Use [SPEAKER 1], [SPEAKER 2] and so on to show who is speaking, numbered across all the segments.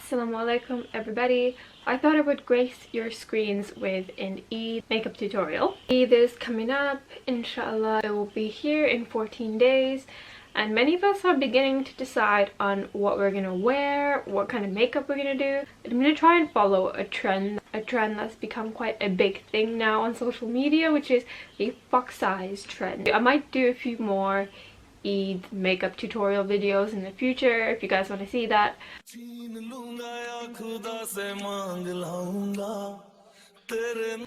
[SPEAKER 1] Assalamu alaikum everybody. I thought I would grace your screens with an Eid makeup tutorial. Eid is coming up, inshallah. It will be here in 14 days and many of us are beginning to decide on what we're gonna wear, what kind of makeup we're gonna do. I'm gonna try and follow a trend that's become quite a big thing now on social media, which is the box size trend. I might do a few more Eid makeup tutorial videos in the future if you guys want to see that.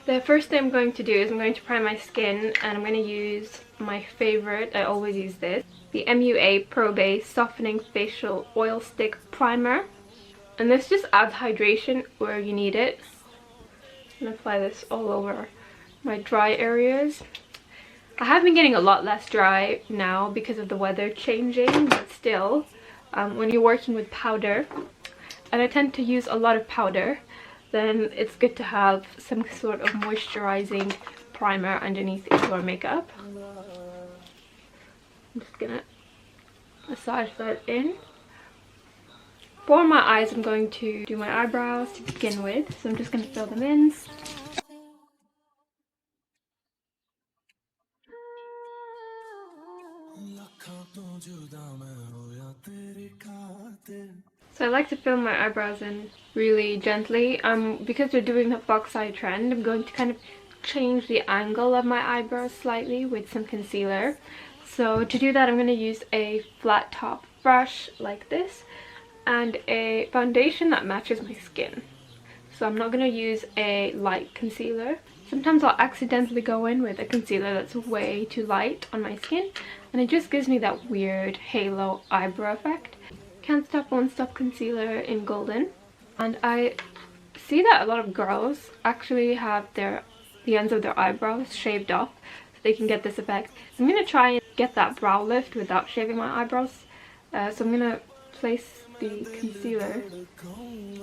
[SPEAKER 1] The first thing I'm going to do is I'm going to prime my skin, and I'm going to use my favorite, I always use this, the MUA Pro Base Softening Facial Oil Stick Primer. And this just adds hydration where you need it. I'm going to apply this all over my dry areas. I have been getting a lot less dry now because of the weather changing, but still, when you're working with powder, and I tend to use a lot of powder, then it's good to have some sort of moisturizing primer underneath your makeup. I'm just gonna massage that in. For my eyes, I'm going to do my eyebrows to begin with, so I'm just gonna fill them in. So I like to fill my eyebrows in really gently. Because we're doing the box eye trend, I'm going to kind of change the angle of my eyebrows slightly with some concealer. So to do that, I'm going to use a flat top brush like this and a foundation that matches my skin. So I'm not going to use a light concealer. Sometimes I'll accidentally go in with a concealer that's way too light on my skin, and it just gives me that weird halo eyebrow effect. Can't Stop Won't Stop concealer in Golden, and I see that a lot of girls actually have the ends of their eyebrows shaved off so they can get this effect. I'm going to try and get that brow lift without shaving my eyebrows, so I'm going to place the concealer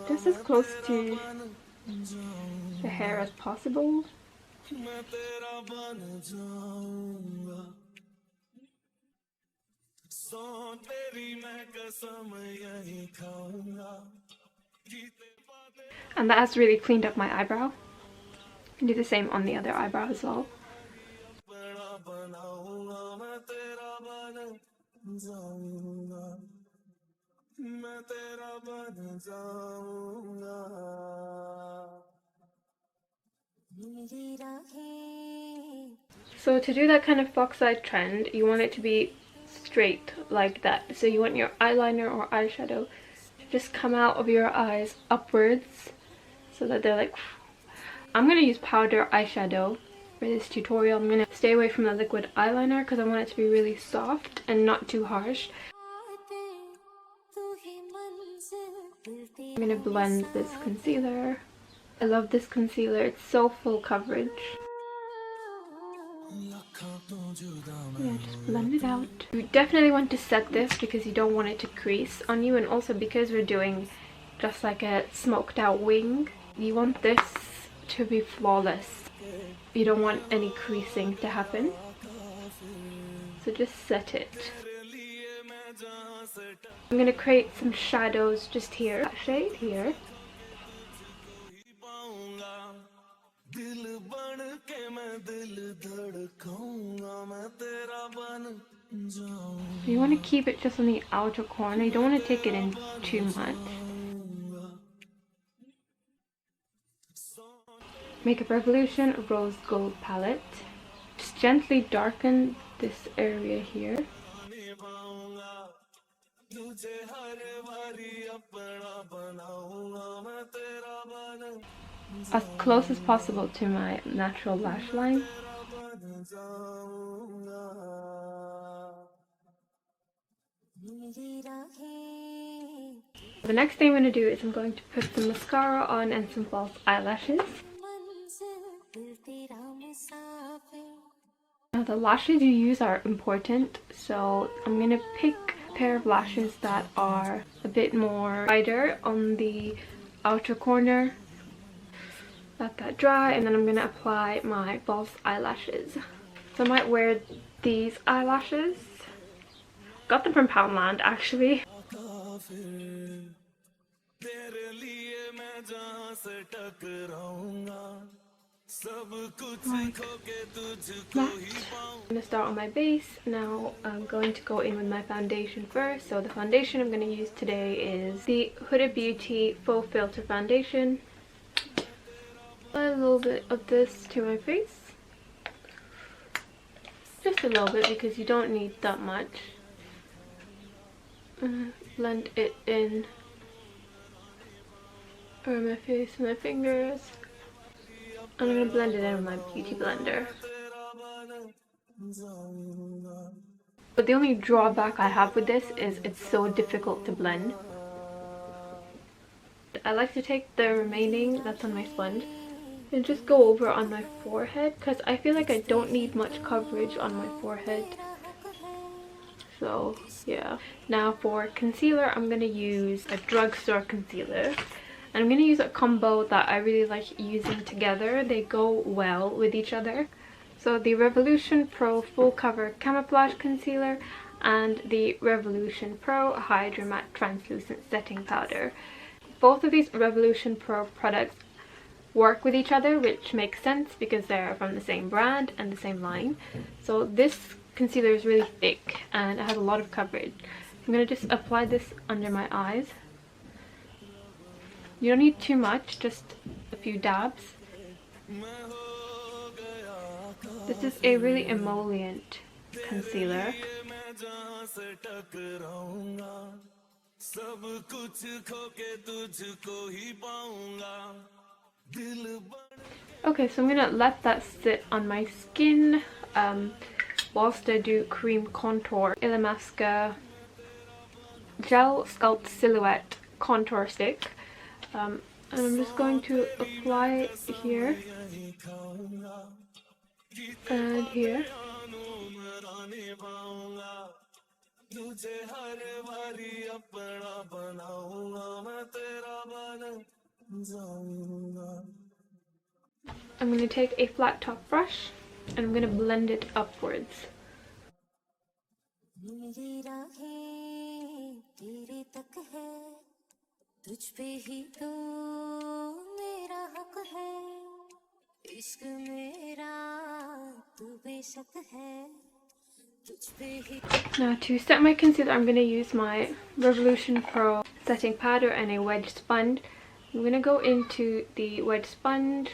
[SPEAKER 1] just as close to the hair as possible. And that has really cleaned up my eyebrow. You can do the same on the other eyebrow as well. So to do that kind of box eye trend, you want it to be straight like that. So you want your eyeliner or eyeshadow to just come out of your eyes upwards so that they're like... I'm going to use powder eyeshadow for this tutorial. I'm going to stay away from the liquid eyeliner because I want it to be really soft and not too harsh. I'm going to blend this concealer. I love this concealer, it's so full coverage. Yeah, just blend it out. You definitely want to set this because you don't want it to crease on you, and also because we're doing just like a smoked out wing, you want this to be flawless. You don't want any creasing to happen. So just set it. I'm going to create some shadows just here. That shade here. You want to keep it just on the outer corner. You don't want to take it in too much. Makeup Revolution Rose Gold palette. Just gently darken this area here. As close as possible to my natural lash line. The next thing I'm going to do is I'm going to put some mascara on and some false eyelashes. Now the lashes you use are important, so I'm going to pick a pair of lashes that are a bit more wider on the outer corner. Let that dry, and then I'm going to apply my false eyelashes. So I might wear these eyelashes. Got them from Poundland actually. I'm going to start on my base. Now I'm going to go in with my foundation first. So the foundation I'm going to use today is the Huda Beauty Faux Filter Foundation. Apply a little bit of this to my face. Just a little bit because you don't need that much. Blend it in around my face and my fingers. I'm going to blend it in with my beauty blender. But the only drawback I have with this is it's so difficult to blend. I like to take the remaining that's on my sponge and just go over on my forehead because I feel like I don't need much coverage on my forehead. So yeah. Now for concealer, I'm going to use a drugstore concealer. And I'm going to use a combo that I really like using together. They go well with each other. So the Revolution Pro Full Cover Camouflage Concealer and the Revolution Pro Hydra Matte Translucent Setting Powder. Both of these Revolution Pro products work with each other, which makes sense because they're from the same brand and the same line. So this concealer is really thick and it has a lot of coverage. I'm going to just apply this under my eyes. You don't need too much, just a few dabs. This is a really emollient concealer. Okay, so I'm gonna let that sit on my skin whilst I do cream contour. Illamasqua Gel Sculpt Silhouette Contour Stick. And I'm just going to apply it here and here. I'm going to take a flat top brush and I'm going to blend it upwards. Now to set my concealer, I'm going to use my Revolution Pro setting powder and a wedge sponge. I'm going to go into the wedge sponge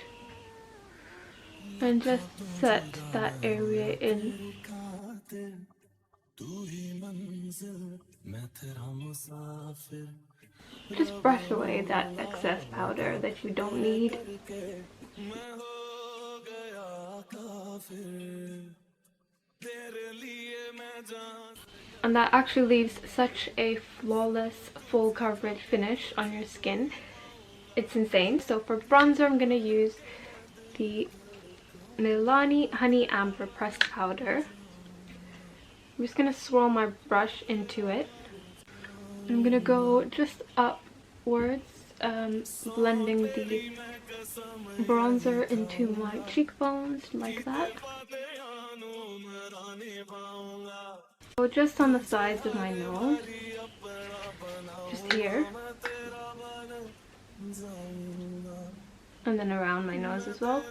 [SPEAKER 1] and just set that area in. Just brush away that excess powder that you don't need. And that actually leaves such a flawless full coverage finish on your skin. It's insane. So for bronzer, I'm going to use the Milani Honey Amber Pressed Powder. I'm just going to swirl my brush into it. I'm going to go just upwards, blending the bronzer into my cheekbones like that. So just on the sides of my nose, just here, and then around my nose as well.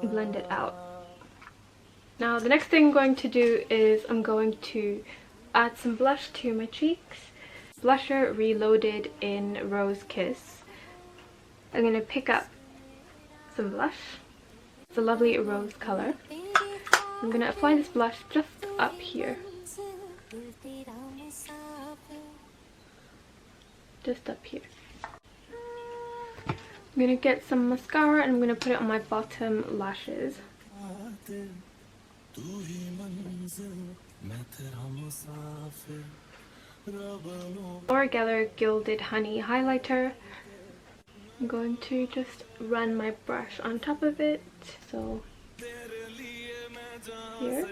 [SPEAKER 1] Blend it out. Now the next thing I'm going to do is I'm going to add some blush to my cheeks. Blusher Reloaded in Rose Kiss. I'm going to pick up some blush. It's a lovely rose color. I'm going to apply this blush just up here. Just up here. I'm going to get some mascara and I'm going to put it on my bottom lashes. Loreal Gilded Honey Highlighter. I'm going to just run my brush on top of it. So here,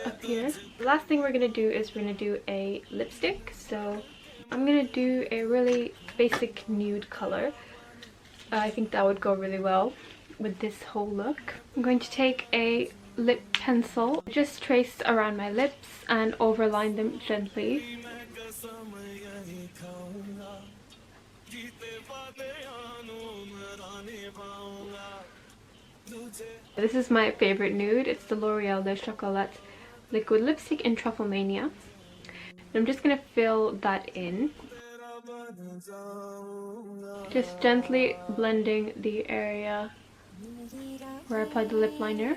[SPEAKER 1] up here. The last thing we're going to do is we're going to do a lipstick. So I'm going to do a really basic nude color. I think that would go really well with this whole look. I'm going to take a lip pencil. Just traced around my lips and overlined them gently. This is my favorite nude. It's the L'Oreal Le Chocolat liquid lipstick in Truffle Mania. I'm just gonna fill that in. Just gently blending the area where I applied the lip liner.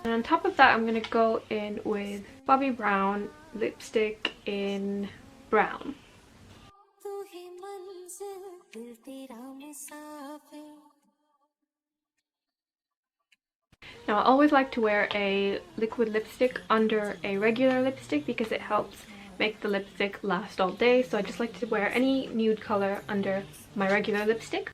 [SPEAKER 1] And on top of that, I'm gonna go in with Bobbi Brown lipstick in brown. Now I always like to wear a liquid lipstick under a regular lipstick because it helps make the lipstick last all day. So I just like to wear any nude color under my regular lipstick.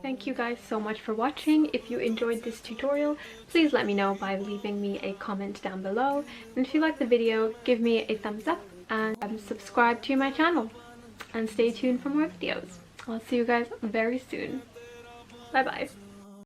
[SPEAKER 1] Thank you guys so much for watching. If you enjoyed this tutorial, please let me know by leaving me a comment down below. And if you liked the video, give me a thumbs up and subscribe to my channel. And stay tuned for more videos. I'll see you guys very soon. Bye bye.